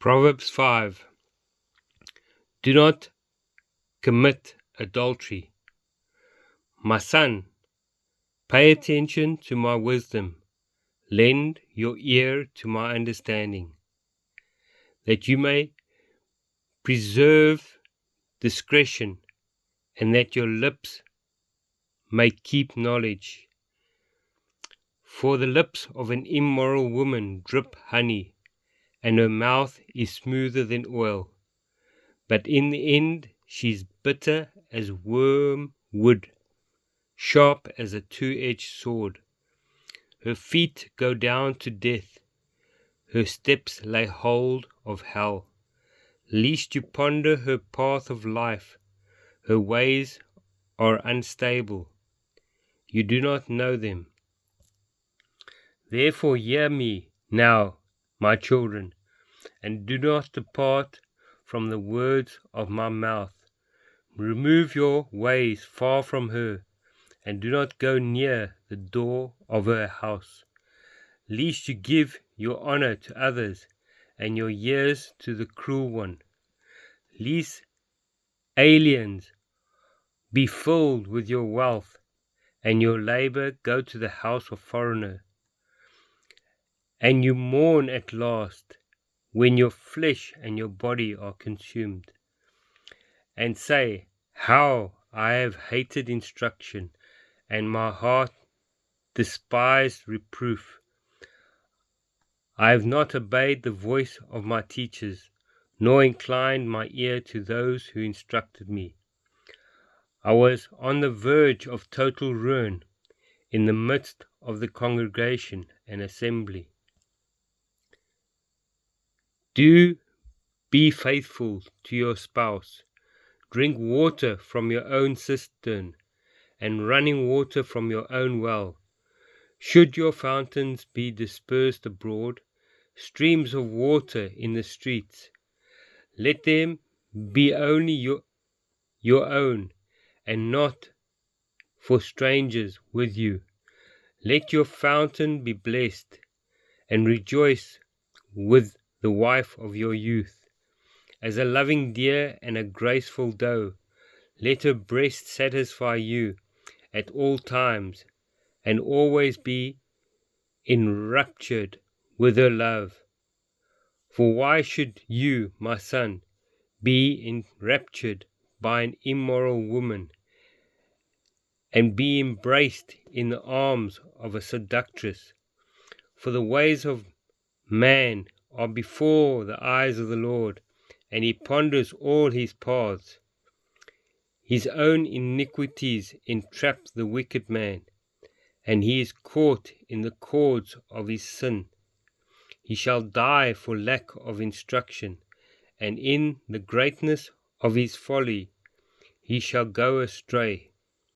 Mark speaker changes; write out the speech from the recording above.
Speaker 1: Proverbs 5. Do not commit adultery. My son, pay attention to my wisdom. Lend your ear to my understanding, that you may preserve discretion, and that your lips may keep knowledge. For the lips of an immoral woman drip honey, and her mouth is smoother than oil. But in the end she is bitter as wormwood, sharp as a two-edged sword. Her feet go down to death, her steps lay hold of hell. Lest you ponder her path of life, her ways are unstable. You do not know them. Therefore hear me now, my children, and do not depart from the words of my mouth. Remove your ways far from her, and do not go near the door of her house, lest you give your honor to others, and your years to the cruel one, lest aliens be filled with your wealth, and your labor go to the house of foreigner, and you mourn at last, when your flesh and your body are consumed, and say, how I have hated instruction, and my heart despised reproof. I have not obeyed the voice of my teachers, nor inclined my ear to those who instructed me. I was on the verge of total ruin, in the midst of the congregation and assembly. Do be faithful to your spouse. Drink water from your own cistern, and running water from your own well. Should your fountains be dispersed abroad, streams of water in the streets, let them be only your own, and not for strangers with you. Let your fountain be blessed, and rejoice with the wife of your youth. As a loving deer and a graceful doe, let her breast satisfy you at all times, and always be enraptured with her love. For why should you, my son, be enraptured by an immoral woman, and be embraced in the arms of a seductress? For the ways of man are before the eyes of the Lord, and he ponders all his paths. His own iniquities entrap the wicked man, and he is caught in the cords of his sin. He shall die for lack of instruction, and in the greatness of his folly he shall go astray.